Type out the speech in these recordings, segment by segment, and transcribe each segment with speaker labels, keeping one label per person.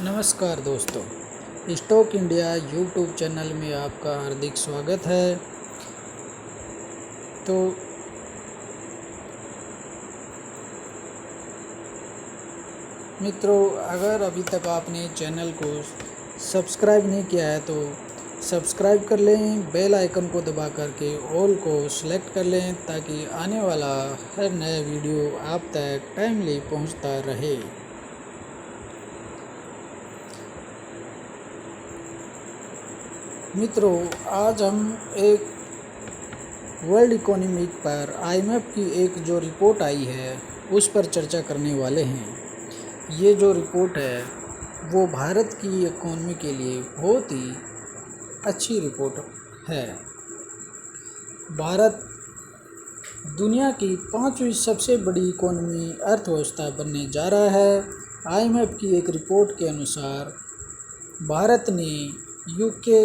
Speaker 1: नमस्कार दोस्तों, stock India YouTube channel में आपका हार्दिक स्वागत है। तो मित्रों, अगर अभी तक आपने चैनल को सब्सक्राइब नहीं किया है तो सब्सक्राइब कर लें, बेल आइकन को दबा करके ऑल को सेलेक्ट कर लें ताकि आने वाला हर नया वीडियो आप तक टाइमली पहुंचता रहे। मित्रों, आज हम एक वर्ल्ड इकोनॉमिक पर आईएमएफ की एक जो रिपोर्ट आई है उस पर चर्चा करने वाले हैं। ये जो रिपोर्ट है वो भारत की इकोनॉमी के लिए बहुत ही अच्छी रिपोर्ट है। भारत दुनिया की 5वीं सबसे बड़ी इकोनॉमी अर्थव्यवस्था बनने जा रहा है। आईएमएफ की एक रिपोर्ट के अनुसार भारत ने यूके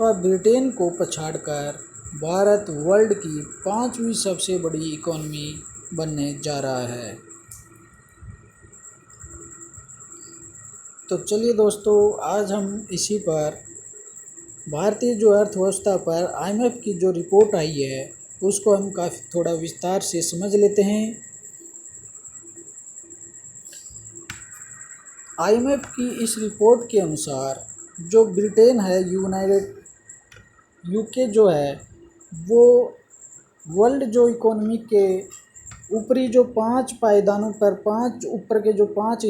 Speaker 1: व ब्रिटेन को पछाड़कर भारत वर्ल्ड की 5वीं सबसे बड़ी इकोनॉमी बनने जा रहा है। तो चलिए दोस्तों, आज हम इसी पर भारतीय जो अर्थव्यवस्था पर आईएमएफ की जो रिपोर्ट आई है उसको हम काफ़ी थोड़ा विस्तार से समझ लेते हैं। आईएमएफ की इस रिपोर्ट के अनुसार जो ब्रिटेन है, यूके जो है वो वर्ल्ड जो इकोनॉमी के ऊपरी जो 5 पायदानों पर ऊपर के जो 5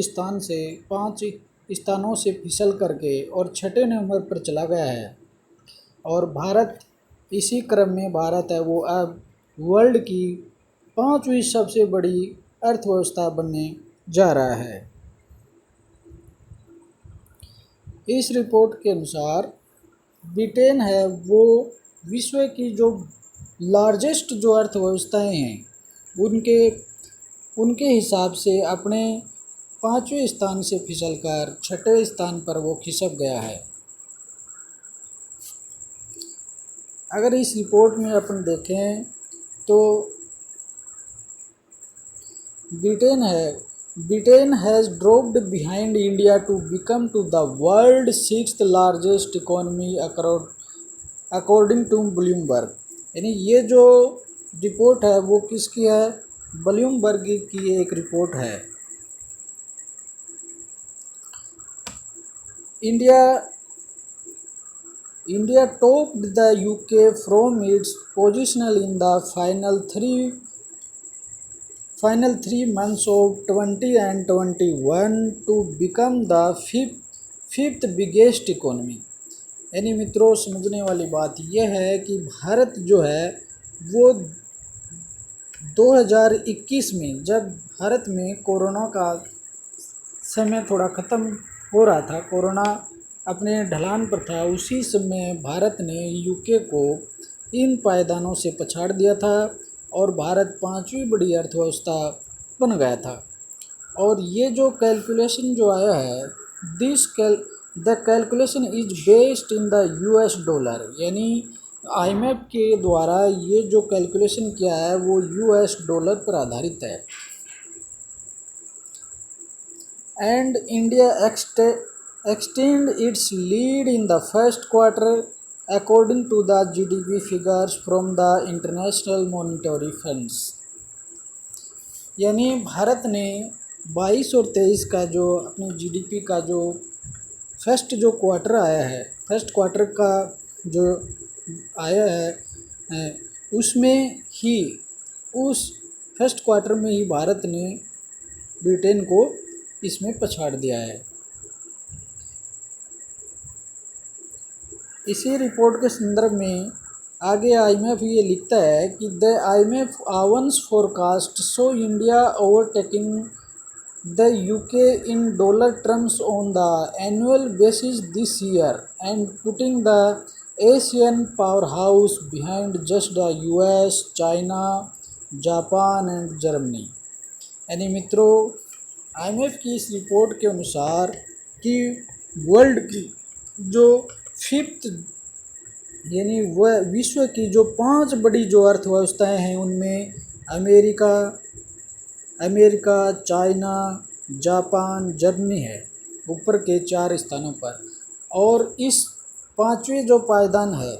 Speaker 1: स्थानों से फिसल करके और छठे नंबर पर चला गया है। और भारत इसी क्रम में भारत है वो अब वर्ल्ड की 5वीं सबसे बड़ी अर्थव्यवस्था बनने जा रहा है। इस रिपोर्ट के अनुसार ब्रिटेन है वो विश्व की जो लार्जेस्ट जो अर्थव्यवस्थाएं हैं उनके हिसाब से अपने 5वें स्थान से फिसलकर छठे स्थान पर वो खिसक गया है। अगर इस रिपोर्ट में अपन देखें तो Britain has dropped behind India to become to the world's 6th largest economy according to Bloomberg। यानी ये जो रिपोर्ट है वो किसकी है? ब्लूमबर्ग की एक रिपोर्ट है। India topped the UK from its position in the final three months of 20 and 21 to become the fifth biggest economy। यानी मित्रों, समझने वाली बात यह है कि भारत जो है वो 2021 में जब भारत में कोरोना का समय थोड़ा ख़त्म हो रहा था, कोरोना अपने ढलान पर था, उसी समय भारत ने यूके को इन पायदानों से पछाड़ दिया था और भारत 5वीं बड़ी अर्थव्यवस्था बन गया था। और ये जो कैलकुलेशन जो आया है, the calculation is based in the US dollar. यानी आईएमएफ के द्वारा ये जो कैलकुलेशन किया है वो यूएस डॉलर पर आधारित है। And India extend its lead in the first quarter according to the GDP figures from the International Monetary Funds। यानी भारत ने 22 और 23 का जो अपने जीडीपी का जो फर्स्ट क्वार्टर का जो आया है उसमें ही उस फर्स्ट क्वार्टर में ही भारत ने ब्रिटेन को इसमें पछाड़ दिया है। इसी रिपोर्ट के संदर्भ में आगे आईएमएफ ये लिखता है कि the IMF owns forecast show India overtaking the UK in dollar terms on the annual basis this year and putting the Asian powerhouse behind just the US, China, Japan and Germany. यानी मित्रों, IMF की इस report के अनुसार कि world की जो 5th यानी वह विश्व की जो 5 बड़ी जो अर्थव्यवस्थाएं हैं उनमें अमेरिका, चाइना, जापान, जर्मनी है। ऊपर के 4 स्थानों पर। और इस पाँचवें जो पायदान है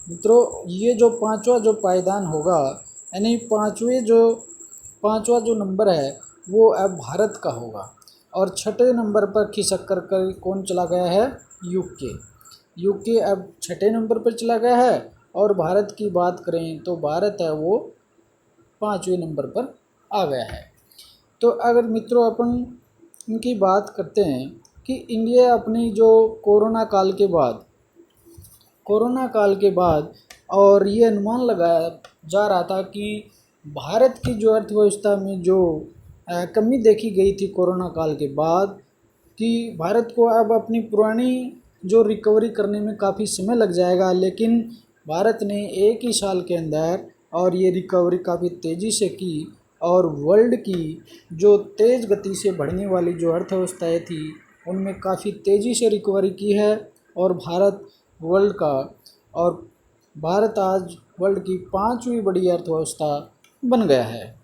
Speaker 1: मित्रों, ये जो पांचवा जो पायदान होगा, यानी पांचवा जो नंबर है वो अब भारत का होगा। और छठे नंबर पर खिसक कर कौन चला गया है? यूके। यूके अब छठे नंबर पर चला गया है। और भारत की बात करें तो भारत है वो पाँचवें नंबर पर आ गया है। तो अगर मित्रों अपन इनकी बात करते हैं कि इंडिया अपनी जो कोरोना काल के बाद और ये अनुमान लगाया जा रहा था कि भारत की जो अर्थव्यवस्था में जो कमी देखी गई थी कोरोना काल के बाद, कि भारत को अब अपनी पुरानी जो रिकवरी करने में काफ़ी समय लग जाएगा, लेकिन भारत ने एक ही साल के अंदर और ये रिकवरी काफ़ी तेज़ी से की। और वर्ल्ड की जो तेज़ गति से बढ़ने वाली जो अर्थव्यवस्थाएँ थी उनमें काफ़ी तेज़ी से रिकवरी की है। और भारत आज वर्ल्ड की पांचवी बड़ी अर्थव्यवस्था बन गया है।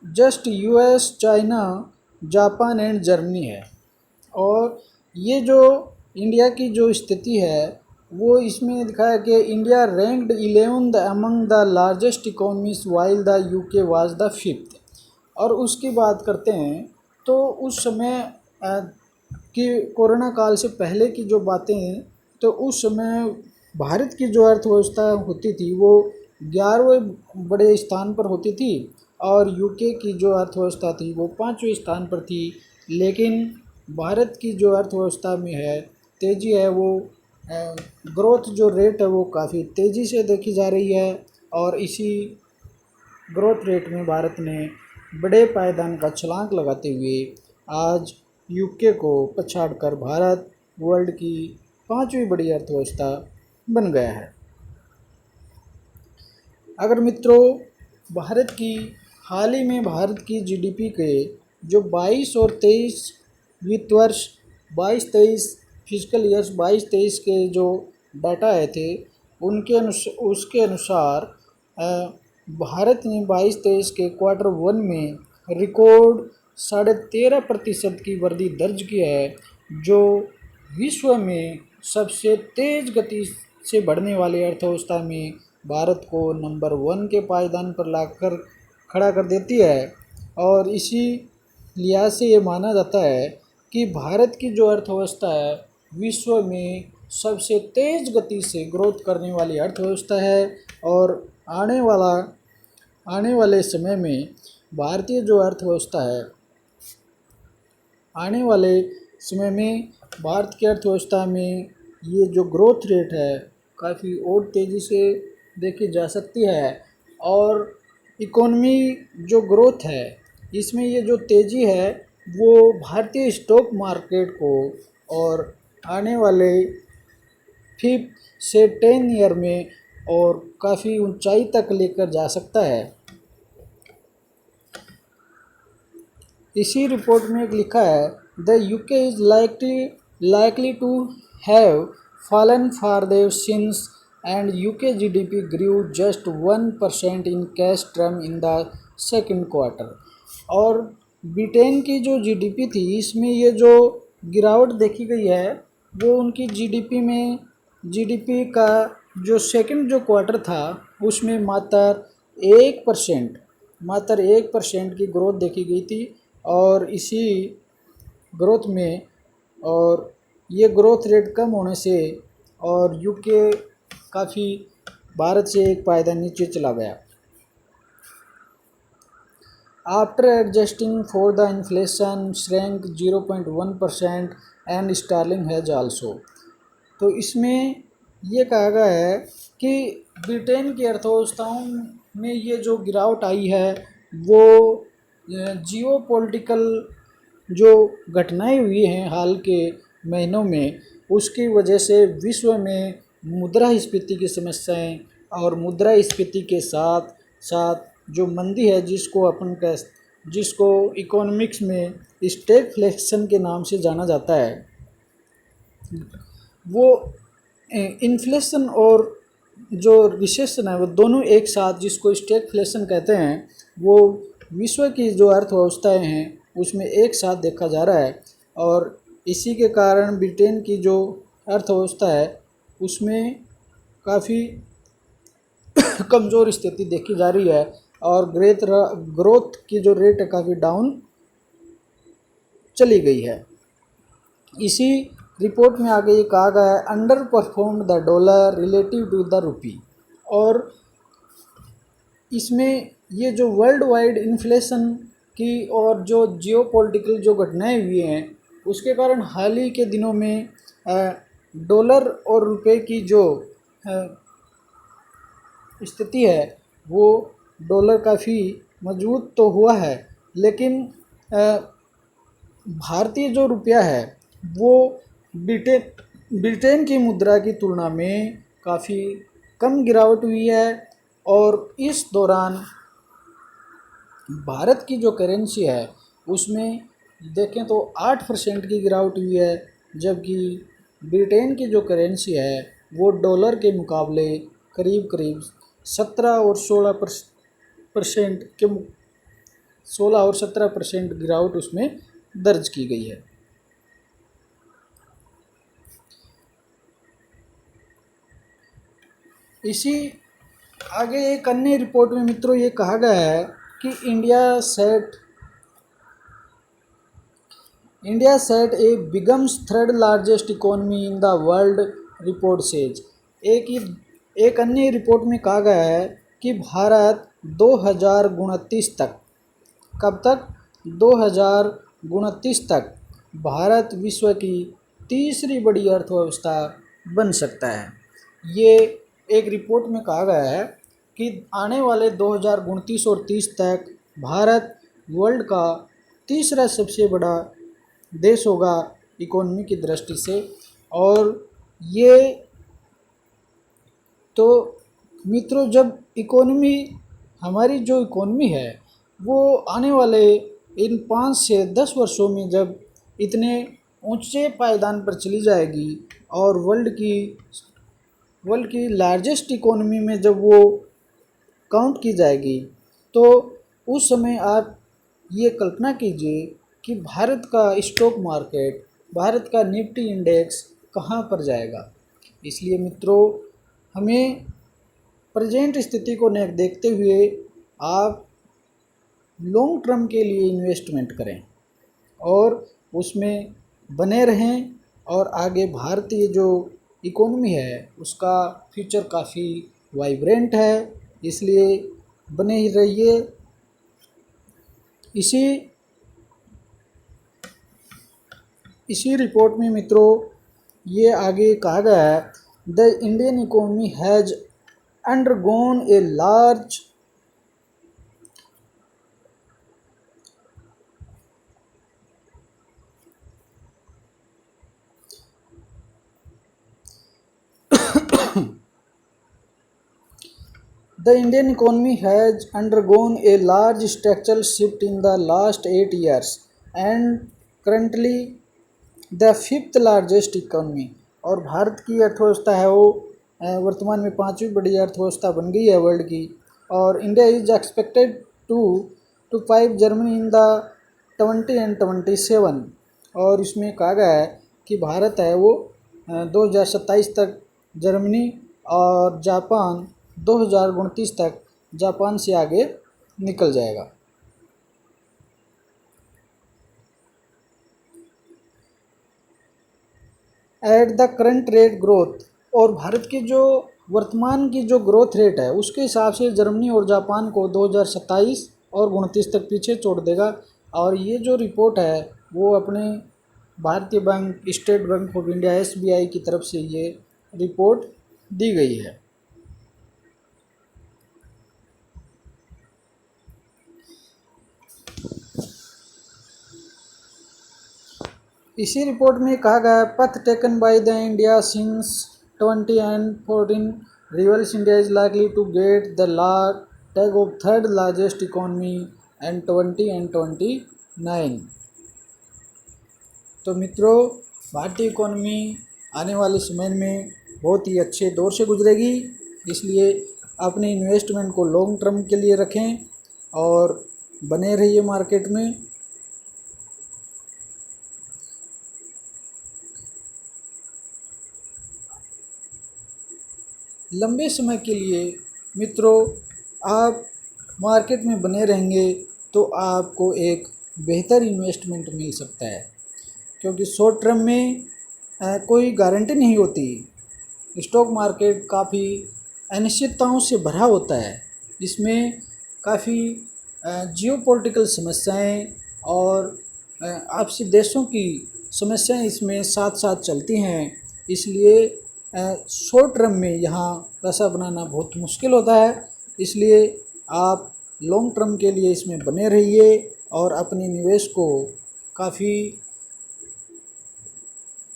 Speaker 1: Just US, China, Japan and Germany है। और ये जो इंडिया की जो स्थिति है वो इसमें दिखाया कि India ranked 11th among the largest economies while the UK was the 5th। और उसकी बात करते हैं तो उस समय कि कोरोना काल से पहले की जो बातें हैं, तो उस समय भारत की जो अर्थव्यवस्था होती थी वो 11वें बड़े स्थान पर होती थी और यूके की जो अर्थव्यवस्था थी वो 5वें स्थान पर थी। लेकिन भारत की जो अर्थव्यवस्था में है तेज़ी है, वो ग्रोथ जो रेट है वो काफ़ी तेज़ी से देखी जा रही है। और इसी ग्रोथ रेट में भारत ने बड़े पायदान का छलांग लगाते हुए आज यूके को पछाड़कर भारत वर्ल्ड की पांचवी बड़ी अर्थव्यवस्था बन गया है। अगर मित्रों हाल ही में भारत की जीडीपी के जो 22 और 23 वित्त वर्ष 22-23 फिजिकल ईयर्स 22-23 के जो डाटा आए थे उसके अनुसार भारत ने 22-23 के Q1 में रिकॉर्ड 13.5% की वृद्धि दर्ज की है, जो विश्व में सबसे तेज़ गति से बढ़ने वाली अर्थव्यवस्था में भारत को नंबर 1 के पायदान पर लाकर खड़ा कर देती है। और इसी लिहाज से ये माना जाता है कि भारत की जो अर्थव्यवस्था है विश्व में सबसे तेज़ गति से ग्रोथ करने वाली अर्थव्यवस्था है। और आने वाले समय में भारतीय जो अर्थव्यवस्था है आने वाले समय में भारत की अर्थव्यवस्था में ये जो ग्रोथ रेट है काफ़ी और तेज़ी से देखी जा सकती है। और इकोनॉमी जो ग्रोथ है इसमें ये जो तेज़ी है वो भारतीय स्टॉक मार्केट को और आने वाले 5 से 10 ईयर में और काफ़ी ऊंचाई तक लेकर जा सकता है। इसी रिपोर्ट में एक लिखा है the UK is likely to have fallen further since and UK GDP grew just 1% in cash term in the second quarter। और ब्रिटेन की जो जीडीपी थी इसमें ये जो गिरावट देखी गई है वो उनकी जीडीपी का जो सेकंड जो क्वार्टर था उसमें मात्र 1% की ग्रोथ देखी गई थी। और इसी ग्रोथ में और ये ग्रोथ रेट कम होने से और यूके काफ़ी भारत से एक पायदान नीचे चला गया। After adjusting for the inflation shrank 0.1% and Starlink has also. तो इसमें ये कहा गया है कि ब्रिटेन की अर्थव्यवस्थाओं में ये जो गिरावट आई है वो जियो पॉलिटिकल जो घटनाएं हुई हैं हाल के महीनों में उसकी वजह से विश्व में मुद्रास्फीति की समस्याएं और मुद्रास्फीति के साथ साथ जो मंदी है जिसको इकोनॉमिक्स में स्टैगफ्लेशन के नाम से जाना जाता है, वो इन्फ्लेशन और जो रिसेशन है वो दोनों एक साथ, जिसको स्टैगफ्लेशन कहते हैं, वो विश्व की जो अर्थव्यवस्थाएं हैं उसमें एक साथ देखा जा रहा है। और इसी के कारण ब्रिटेन की जो अर्थव्यवस्था है उसमें काफ़ी कमज़ोर स्थिति देखी जा रही है और ग्रोथ की जो रेट है काफ़ी डाउन चली गई है। इसी रिपोर्ट में आगे ये कहा गया है, underperform the dollar relative to the rupee. और इसमें ये जो वर्ल्ड वाइड इन्फ्लेशन की और जो जियोपॉलिटिकल जो घटनाएं हुई हैं उसके कारण हाल ही के दिनों में डॉलर और रुपए की जो स्थिति है वो डॉलर काफ़ी मजबूत तो हुआ है, लेकिन भारतीय जो रुपया है वो ब्रिटेन की मुद्रा की तुलना में काफ़ी कम गिरावट हुई है। और इस दौरान भारत की जो करेंसी है उसमें देखें तो 8% की गिरावट हुई है, जबकि ब्रिटेन की जो करेंसी है वो डॉलर के मुकाबले करीब करीब 17 और 16% के 16 और 17% गिरावट उसमें दर्ज की गई है। इसी आगे एक अन्य रिपोर्ट में मित्रों ये कहा गया है कि India set a becomes third largest economy in the world, report says. एक अन्य रिपोर्ट में कहा गया है कि भारत 2029 तक, कब तक, 2029 तक भारत विश्व की तीसरी बड़ी अर्थव्यवस्था बन सकता है। ये एक रिपोर्ट में कहा गया है कि आने वाले 2029 और 30 तक भारत वर्ल्ड का तीसरा सबसे बड़ा देश होगा इकोनॉमी की दृष्टि से। और ये तो मित्रों, जब हमारी जो इकोनॉमी है वो आने वाले इन 5 से 10 वर्षों में जब इतने ऊंचे पायदान पर चली जाएगी और वर्ल्ड की लार्जेस्ट इकोनॉमी में जब वो काउंट की जाएगी, तो उस समय आप ये कल्पना कीजिए कि भारत का स्टॉक मार्केट, भारत का निफ्टी इंडेक्स कहाँ पर जाएगा। इसलिए मित्रों, हमें प्रेजेंट स्थिति को देखते हुए आप लॉन्ग टर्म के लिए इन्वेस्टमेंट करें और उसमें बने रहें। और आगे भारतीय जो इकोनॉमी है उसका फ्यूचर काफ़ी वाइब्रेंट है, इसलिए बने ही रहिए। इसी रिपोर्ट में मित्रों ये आगे कहा गया है, the Indian economy has undergone a large The Indian economy has undergone a large structural shift in the last 8 years and currently the fifth largest economy। और भारत की अर्थव्यवस्था है वो वर्तमान में 5वीं बड़ी अर्थव्यवस्था बन गई है वर्ल्ड की। और India is expected to pipe Germany in the 20 and 27। और इसमें कहा गया है कि भारत है वो 2027 तक जर्मनी और जापान 2029 तक जापान से आगे निकल जाएगा। At the current rate growth, और भारत की जो वर्तमान की जो ग्रोथ रेट है उसके हिसाब से जर्मनी और जापान को 2027 और 29 तक पीछे छोड़ देगा। और ये जो रिपोर्ट है वो अपने भारतीय bank, state bank of India SBI की तरफ से ये रिपोर्ट दी गई है। इसी रिपोर्ट में कहा गया, path taken by the India since 2014 reveals India is likely to get the tag of third largest economy and 20 and 29। तो मित्रों, भारतीय इकोनॉमी आने वाले समय में बहुत ही अच्छे दौर से गुजरेगी। इसलिए अपने इन्वेस्टमेंट को लॉन्ग टर्म के लिए रखें और बने रहिए मार्केट में। लंबे समय के लिए मित्रों आप मार्केट में बने रहेंगे तो आपको एक बेहतर इन्वेस्टमेंट मिल सकता है, क्योंकि शॉर्ट टर्म में कोई गारंटी नहीं होती। स्टॉक मार्केट काफ़ी अनिश्चितताओं से भरा होता है। इसमें काफ़ी जियोपॉलिटिकल समस्याएं और आपसी देशों की समस्याएं इसमें साथ साथ चलती हैं। इसलिए शॉर्ट टर्म में यहाँ पैसा बनाना बहुत मुश्किल होता है। इसलिए आप लॉन्ग टर्म के लिए इसमें बने रहिए और अपने निवेश को काफ़ी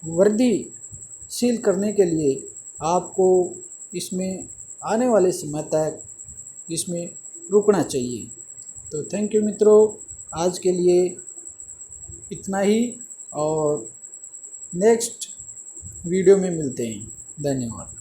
Speaker 1: वृद्धिशील करने के लिए आपको इसमें आने वाले समय तक इसमें रुकना चाहिए। तो थैंक यू मित्रों, आज के लिए इतना ही और नेक्स्ट वीडियो में मिलते हैं। धन्यवाद।